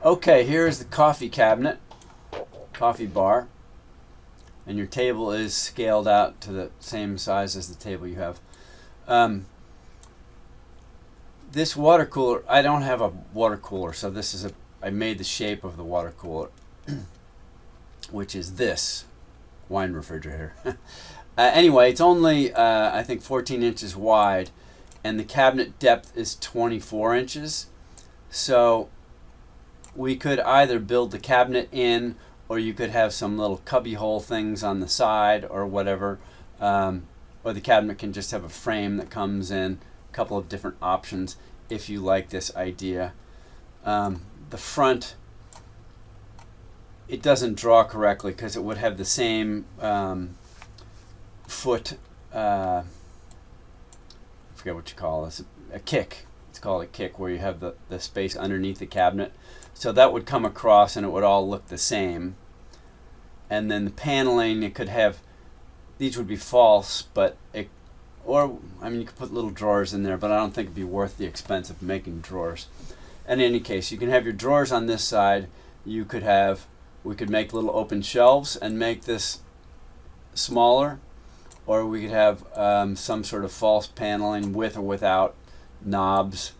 Okay, here's the coffee cabinet, coffee bar, and your table is scaled out to the same size as the table you have. This water cooler, I don't have a water cooler, so this is I made the shape of the water cooler, which is this wine refrigerator. Anyway, it's only, I think, 14 inches wide, and the cabinet depth is 24 inches. So we could either build the cabinet in, or you could have some little cubby hole things on the side or whatever. Or the cabinet can just have a frame that comes in. A couple of different options if you like this idea. The front, it doesn't draw correctly because it would have the same foot, I forget what you call this, a kick. It's called a kick, where you have the space underneath the cabinet. So that would come across and it would all look the same. And then the paneling, it could have, these would be false, but you could put little drawers in there, but I don't think it'd be worth the expense of making drawers. In any case, you can have your drawers on this side. We could make little open shelves and make this smaller, or we could have some sort of false paneling with or without knobs.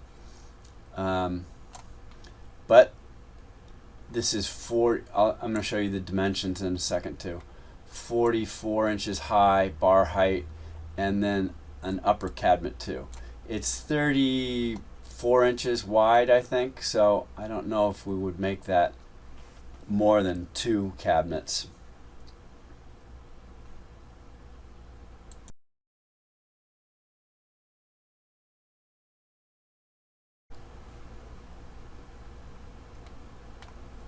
But this is I'm going to show you the dimensions in a second too. 44 inches high bar height, and then an upper cabinet too. It's 34 inches wide, I think, so I don't know if we would make that more than 2 cabinets.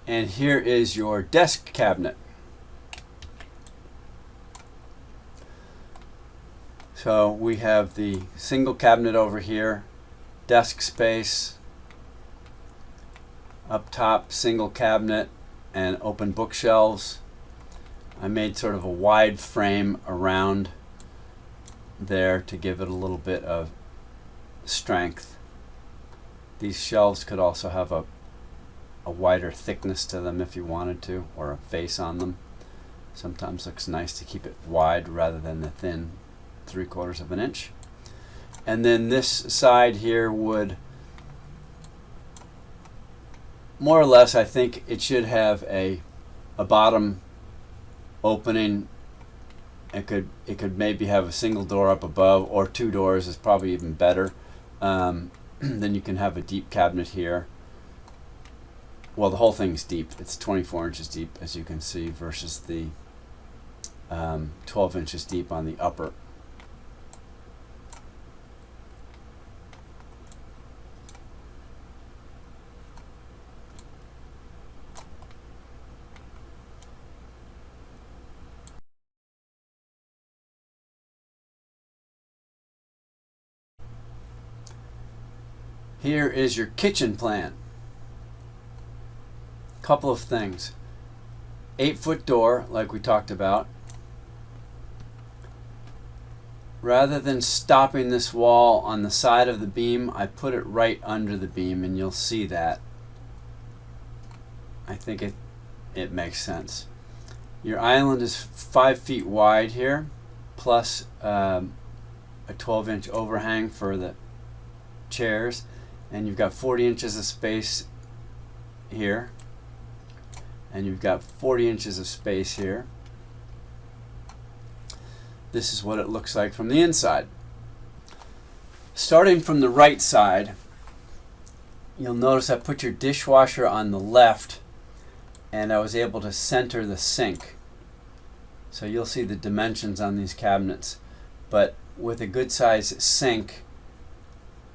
And here is your desk cabinet. So we have the single cabinet over here, desk space, up top single cabinet, and open bookshelves. I made sort of a wide frame around there to give it a little bit of strength. These shelves could also have a wider thickness to them if you wanted to, or a face on them. Sometimes looks nice to keep it wide rather than the thin 3/4 of an inch. And then this side here would, more or less, I think it should have a bottom opening. It could maybe have a single door up above, or 2 doors is probably even better. Then you can have a deep cabinet here. Well, the whole thing's deep. It's 24 inches deep, as you can see, versus the 12 inches deep on the upper. Here is your kitchen plan. Couple of things. 8-foot door, like we talked about. Rather than stopping this wall on the side of the beam, I put it right under the beam, and you'll see that. I think it makes sense. Your island is 5 feet wide here, plus a 12-inch overhang for the chairs, and you've got 40 inches of space here, and you've got 40 inches of space here. This is what it looks like from the inside. Starting from the right side, you'll notice I put your dishwasher on the left, and I was able to center the sink. So you'll see the dimensions on these cabinets. But with a good size sink,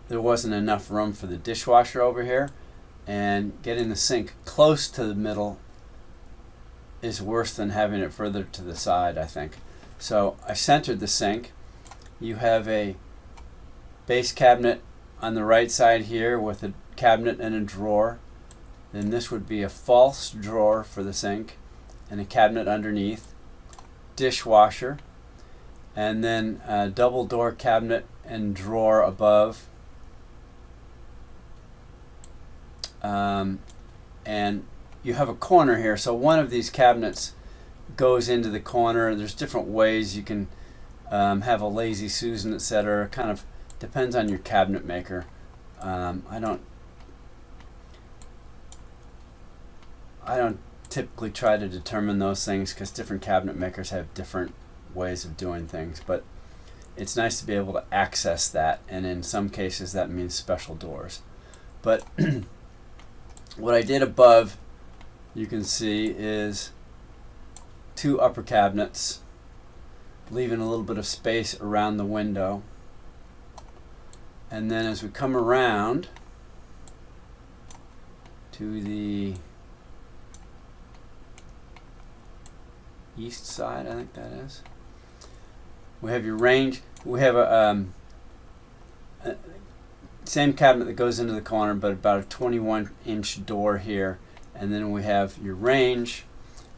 there wasn't enough room for the dishwasher over here, and getting the sink close to the middle is worse than having it further to the side, I think. So I centered the sink. You have a base cabinet on the right side here with a cabinet and a drawer. Then this would be a false drawer for the sink and a cabinet underneath, dishwasher, and then a double door cabinet and drawer above. and you have a corner here. So one of these cabinets goes into the corner. There's different ways you can have a Lazy Susan, etc. Kind of depends on your cabinet maker. I don't typically try to determine those things because different cabinet makers have different ways of doing things, but it's nice to be able to access that, and in some cases that means special doors. But what I did above, you can see, is two upper cabinets, leaving a little bit of space around the window. And then as we come around to the east side, I think that is, we have your range. We have a same cabinet that goes into the corner, but about a 21-inch door here. And then we have your range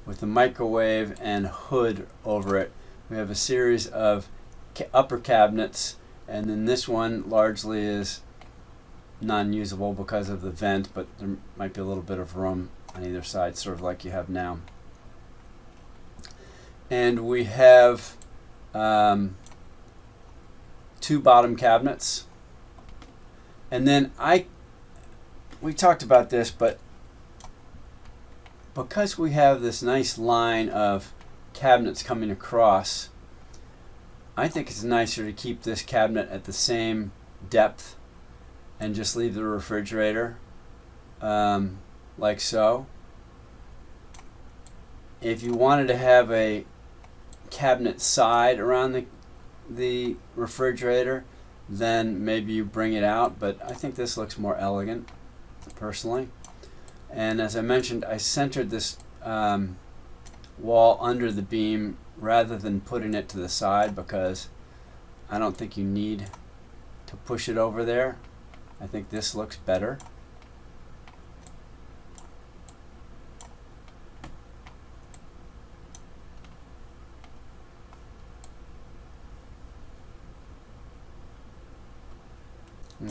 with the microwave and hood over it. We have a series of upper cabinets, and then this one largely is non-usable because of the vent, but there might be a little bit of room on either side, sort of like you have now. And we have two bottom cabinets. And then we talked about this, but because we have this nice line of cabinets coming across, I think it's nicer to keep this cabinet at the same depth and just leave the refrigerator like so. If you wanted to have a cabinet side around the refrigerator, then maybe you bring it out, but I think this looks more elegant personally. And as I mentioned, I centered this wall under the beam rather than putting it to the side, because I don't think you need to push it over there. I think this looks better.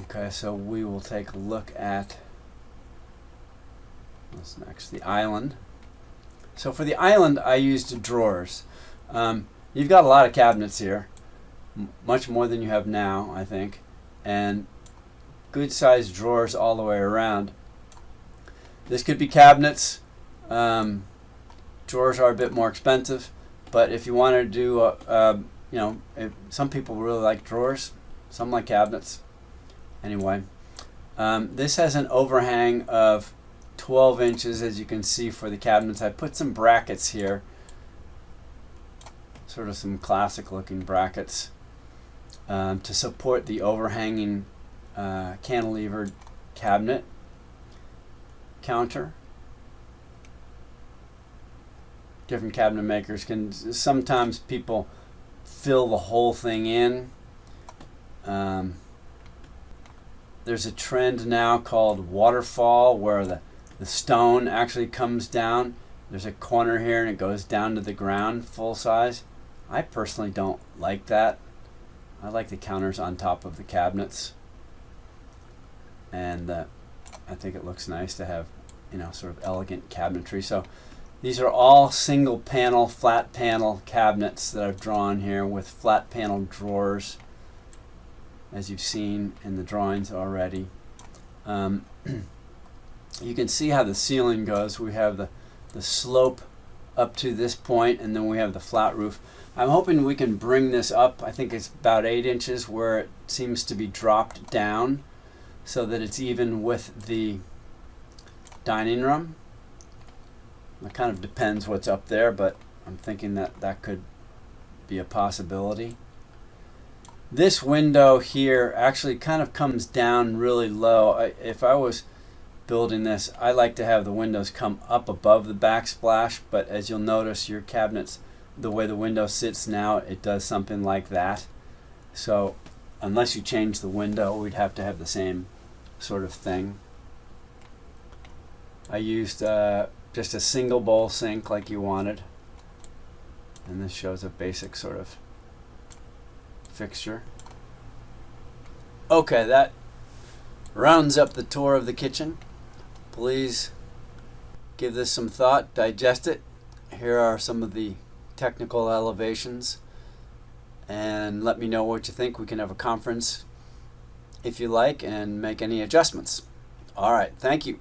Okay, so we will take a look at what's next, the island. So for the island, I used drawers. You've got a lot of cabinets here, much more than you have now, I think, and good sized drawers all the way around. This could be cabinets. Drawers are a bit more expensive, but if you want to do, some people really like drawers, some like cabinets. Anyway, this has an overhang of 12 inches, as you can see, for the cabinets. I put some brackets here, sort of some classic looking brackets, to support the overhanging cantilevered cabinet counter. Different cabinet makers can, sometimes people fill the whole thing in. There's a trend now called waterfall, where the stone actually comes down. There's a corner here and it goes down to the ground full size. I personally don't like that. I like the counters on top of the cabinets, and I think it looks nice to have, sort of elegant cabinetry. So these are all single panel, flat panel cabinets that I've drawn here with flat panel drawers, as you've seen in the drawings already. You can see how the ceiling goes. We have the slope up to this point, and then we have the flat roof. I'm hoping we can bring this up. I think it's about 8 inches where it seems to be dropped down, so that it's even with the dining room. It kind of depends what's up there, but I'm thinking that that could be a possibility. This window here actually kind of comes down really low. If I was building this, I like to have the windows come up above the backsplash, but as you'll notice, your cabinets, the way the window sits now, it does something like that. So unless you change the window, we'd have to have the same sort of thing. I used just a single bowl sink like you wanted, and this shows a basic sort of fixture. Okay, that rounds up the tour of the kitchen. Please give this some thought, digest it. Here are some of the technical elevations, and let me know what you think. We can have a conference if you like and make any adjustments. All right, thank you.